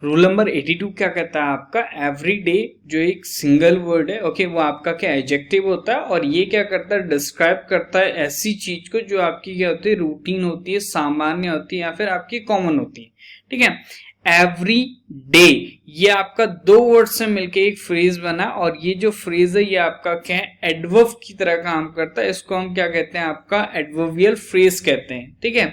Rule number 82 क्या कहता है आपका, एवरी डे जो एक सिंगल वर्ड है ओके वो आपका क्या एडजेक्टिव होता है और ये क्या करता है, डिस्क्राइब करता है ऐसी चीज को जो आपकी क्या होती है, रूटीन होती है, सामान्य होती है या फिर आपकी कॉमन होती है। ठीक है, एवरी डे ये आपका दो वर्ड से मिलके एक फ्रेज बना और ये जो फ्रेज है ये आपका क्या है, एडवर्ब की तरह काम करता है। इसको हम क्या कहते हैं, आपका एडवर्बियल फ्रेज कहते हैं। ठीक है,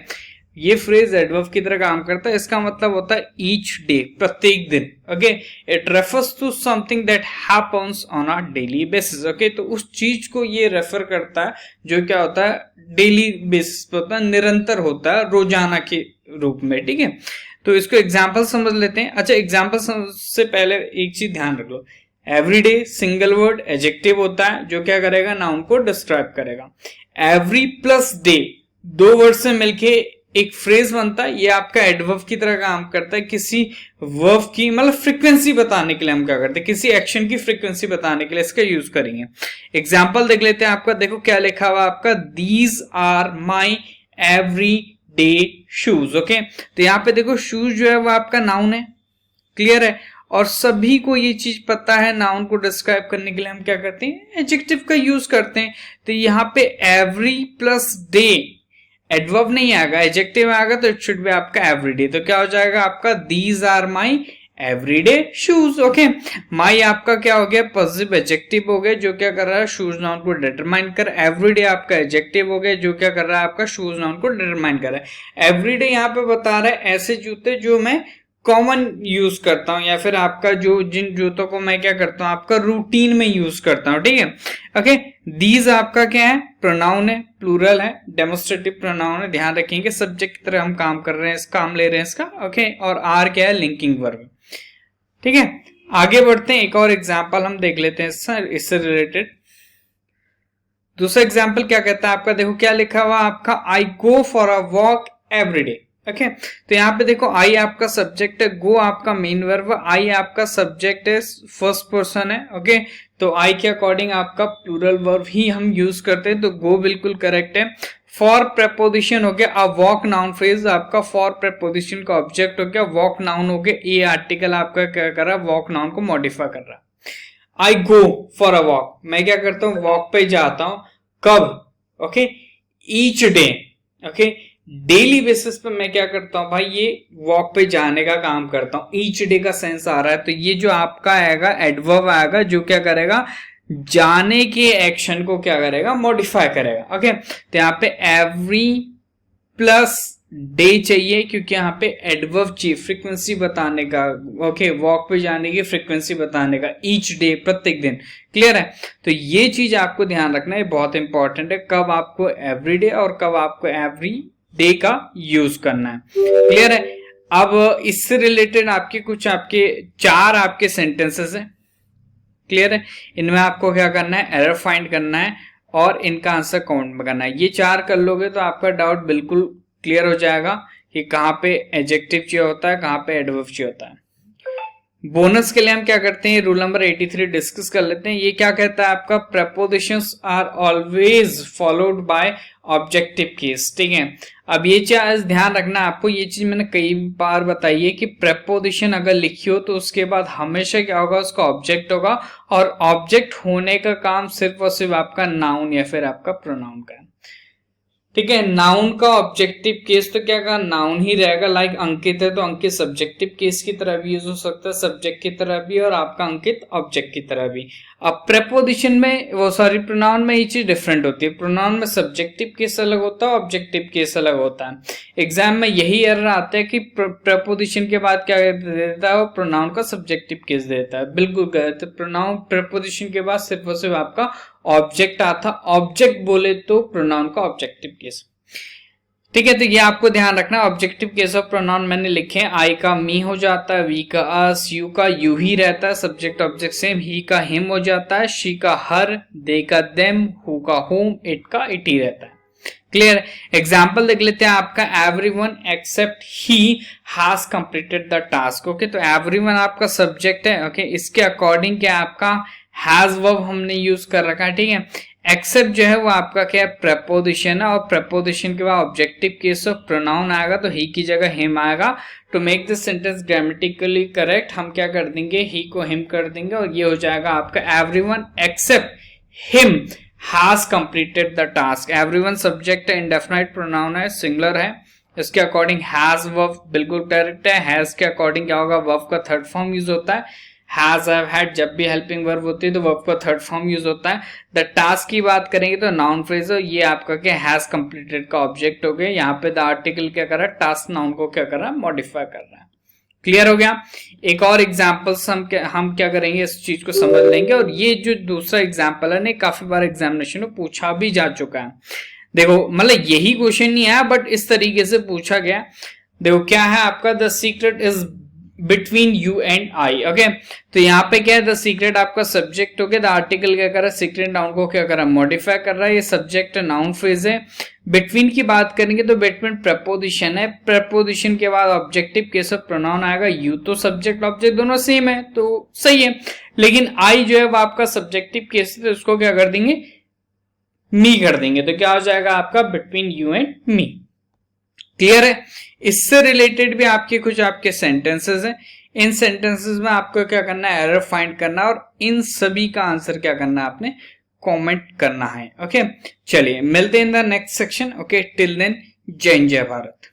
ये फ्रेज एडवर्ब की तरह काम करता है। इसका मतलब होता है ईच डे, प्रत्येक दिन। Okay, it refers to something that happens on a daily basis. Okay, तो उस चीज को ये रेफर करता है जो क्या होता है डेली बेसिस पे होता है, निरंतर होता है, रोजाना के रूप में। ठीक है, तो इसको एग्जाम्पल समझ लेते हैं। अच्छा, एग्जाम्पल से पहले एक चीज ध्यान रख लो, एवरीडे सिंगल वर्ड एडजेक्टिव होता है जो क्या करेगा, नाउन को डिस्क्राइब करेगा। एवरी प्लस डे दो वर्ड से मिलके एक फ्रेज बनता है, ये आपका एडवर्ब की तरह काम करता है। किसी वर्ब की मतलब फ्रीक्वेंसी बताने के लिए हम क्या करते हैं, किसी एक्शन की फ्रीक्वेंसी बताने के लिए इसका यूज करेंगे। एग्जाम्पल देख लेते हैं आपका, देखो क्या लिखा हुआ आपका, these are my every day shoes. Okay, तो यहाँ पे देखो शूज जो है वो आपका नाउन है, क्लियर है, और सभी को ये चीज पता है नाउन को डिस्क्राइब करने के लिए हम क्या करते हैं, एडजेक्टिव का यूज करते हैं। तो यहाँ पे एवरी प्लस डे एडवर्ब नहीं आएगा, एडजेक्टिव आएगा, तो इट शुड बी आपका एवरीडे। तो क्या हो जाएगा आपका, these are my everyday shoes. Okay, my आपका क्या हो गया, पॉजिटिव एडजेक्टिव हो गया जो क्या कर रहा है, शूज नाउन को डिटरमाइन कर। एवरीडे आपका एडजेक्टिव हो गया जो क्या कर रहा है, आपका शूज नाउन को डिटरमाइन कर रहा है। एवरीडे यहाँ पे बता रहा है ऐसे जूते जो मैं कॉमन यूज करता हूं या फिर आपका जो जिन जूतों को मैं क्या करता हूं, आपका रूटीन में यूज करता हूं। ठीक है, ओके, दीज आपका क्या है, प्रोनाउन है, प्लूरल है, डेमोस्ट्रेटिव प्रोनाउन है, ध्यान रखेंगे सब्जेक्ट की तरह हम काम कर रहे हैं, काम ले रहे हैं इसका। ओके, और आर क्या है, लिंकिंग वर्ब। ठीक है, आगे बढ़ते हैं, एक और एग्जाम्पल हम देख लेते हैं सर इससे रिलेटेड। दूसरा एग्जाम्पल क्या कहता है आपका, देखो क्या लिखा हुआ आपका, I go for a walk every day. Okay, तो यहाँ पे देखो आई आपका सब्जेक्ट है, गो आपका मेन वर्ब, आई आपका सब्जेक्ट है, फर्स्ट पर्सन है। ओके, तो आई के अकॉर्डिंग आपका प्लूरल वर्ब ही हम यूज करते हैं, तो गो बिल्कुल करेक्ट है। फॉर प्रेपोजिशन हो गया, अ वॉक नाउन फ्रेज आपका फॉर प्रेपोजिशन का ऑब्जेक्ट हो गया, वॉक नाउन हो गया, ए आर्टिकल आपका क्या कर रहा है, वॉक नाउन को मॉडिफाई कर रहा है। आई गो फॉर अ वॉक, मैं क्या करता हूं, वॉक पे जाता हूं, कब, okay, each day. Okay, daily basis पे मैं क्या करता हूं भाई, ये वॉक पे जाने का काम करता हूं, ईच डे का सेंस आ रहा है, तो ये जो आपका आएगा एडवर्ब आएगा जो क्या करेगा, जाने के एक्शन को क्या करेगा, मॉडिफाई करेगा। ओके, तो यहाँ पे एवरी प्लस डे चाहिए क्योंकि यहाँ पे एडवर्ब चाहिए फ्रीक्वेंसी बताने का। ओके, वॉक पे जाने की फ्रीक्वेंसी बताने का, ईच डे प्रत्येक दिन, क्लियर है। तो ये चीज आपको ध्यान रखना है, बहुत इंपॉर्टेंट है, कब आपको एवरी डे और कब आपको एवरी डे का यूज करना है, क्लियर है। अब इससे रिलेटेड आपके कुछ आपके चार आपके सेंटेंसेस हैं, क्लियर है, इनमें आपको क्या करना है, एरर फाइंड करना है और इनका आंसर काउंट में करना है। ये चार कर लोगे तो आपका डाउट बिल्कुल क्लियर हो जाएगा कि कहां पे एडजेक्टिव चाहिए होता है, कहां पे एडवर्ब चाहिए होता है। बोनस के लिए हम क्या करते हैं, रूल नंबर 83 डिस्कस कर लेते हैं। ये क्या कहता है आपका, prepositions are always followed by objective case. ठीक है, अब ये चीज ध्यान रखना आपको, ये चीज मैंने कई बार बताई है कि प्रपोजिशन अगर लिखी हो तो उसके बाद हमेशा क्या होगा, उसका ऑब्जेक्ट होगा, और ऑब्जेक्ट होने का काम सिर्फ और सिर्फ आपका नाउन या फिर आपका प्रोनाउन का है। ठीक है, नाउन का ऑब्जेक्टिव केस तो क्या का नाउन ही रहेगा, लाइक अंकित है तो अंकित सब्जेक्टिव केस की तरह भी यूज हो सकता है, सब्जेक्ट की तरह भी, और आपका अंकित ऑब्जेक्ट की तरह भी। अब प्रेपोजिशन में वो सॉरी प्रोनाउन में ये चीज डिफरेंट होती है, प्रोनाउन में सब्जेक्टिव केस अलग होता है, ऑब्जेक्टिव केस अलग होता है। एग्जाम में यही एरर आता है कि प्रेपोजिशन के बाद क्या देता है, वो प्रोनाउन का सब्जेक्टिव केस देता है, बिल्कुल गलत। प्रोनाउन प्रेपोजिशन के बाद सिर्फ और सिर्फ आपका ऑब्जेक्ट आता, ऑब्जेक्ट बोले तो प्रोनाउन का ऑब्जेक्टिव केस। ठीक है, तो ये आपको ध्यान रखना, ऑब्जेक्टिव केस ऑफ प्रोनाउन मैंने लिखे हैं, आई का मी हो जाता है, वी का अस, यू का यू ही रहता है, सब्जेक्ट ऑब्जेक्ट सेम, ही का हिम हो जाता है, शी का हर, दे का देम, हु का होम, इट का इट ही रहता है, क्लियर। एग्जाम्पल देख लेते हैं आपका, everyone except he has completed the task. Okay, तो एवरीवन आपका सब्जेक्ट है, ओके, इसके अकॉर्डिंग क्या आपका हैज वर्ब हमने यूज कर रखा है, ठीक है। एक्सेप्ट जो है वो आपका क्या है, प्रेपोजिशन है, और प्रेपोजिशन के बाद ऑब्जेक्टिव केस ऑफ प्रोनाउन आएगा तो ही की जगह हिम आएगा। To make this sentence grammatically correct हम क्या कर देंगे, ही को हिम कर देंगे, और ये हो जाएगा आपका everyone except him has completed the task. Everyone subject है, इंडेफिनाइट प्रोनाउन है, सिंगुलर है, इसके अकॉर्डिंग हैज वर्ब बिल्कुल करेक्ट है। हैज के अकॉर्डिंग क्या होगा, वर्ब का थर्ड फॉर्म यूज होता है। हैज हैव हैड जब भी हेल्पिंग वर्ब होती है तो वर्ब का थर्ड फॉर्म यूज होता है। द टास्क की बात करेंगे तो नाउन फ्रेज है, ये आपका क्या हैज कंप्लीटेड का ऑब्जेक्ट हो गया। यहाँ पे द आर्टिकल क्या कर रहा है, टास्क नाउन को क्या कर रहा है, मॉडिफाई कर रहा है। क्लियर हो गया। एक और एग्जाम्पल्स हम क्या करेंगे, इस चीज को समझ लेंगे। और ये जो दूसरा एग्जाम्पल है ना, काफी बार एग्जामिनेशन में पूछा भी जा चुका है। देखो मतलब यही क्वेश्चन नहीं आया बट इस तरीके से पूछा गया। देखो क्या है आपका, the secret is between you and I. Okay, तो यहाँ पे क्या है, द सीक्रेट आपका सब्जेक्ट हो गया, द आर्टिकल क्या कर रहा है, सीक्रेट नाउन को क्या कर रहा है, मॉडिफाई कर रहा है। ये सब्जेक्ट नाउन फ्रेज है। बिटवीन की बात करेंगे तो बिटवीन प्रपोजिशन है, प्रपोजिशन के बाद ऑब्जेक्टिव केस ऑफ प्रोनाउन आएगा। यू तो सब्जेक्ट ऑब्जेक्ट दोनों सेम है तो सही है, लेकिन आई जो है वो आपका सब्जेक्टिव केस है तो उसको क्या कर देंगे, मी कर देंगे। तो क्या हो जाएगा आपका, between you and me. Clear है। इससे रिलेटेड भी आपके कुछ आपके सेंटेंसेस हैं। इन सेंटेंसेस में आपको क्या करना है, एरर फाइंड करना है, और इन सभी का आंसर क्या करना है, आपने कमेंट करना है। ओके, चलिए मिलते हैं in the next section. Okay, till then जय हिंद जय भारत।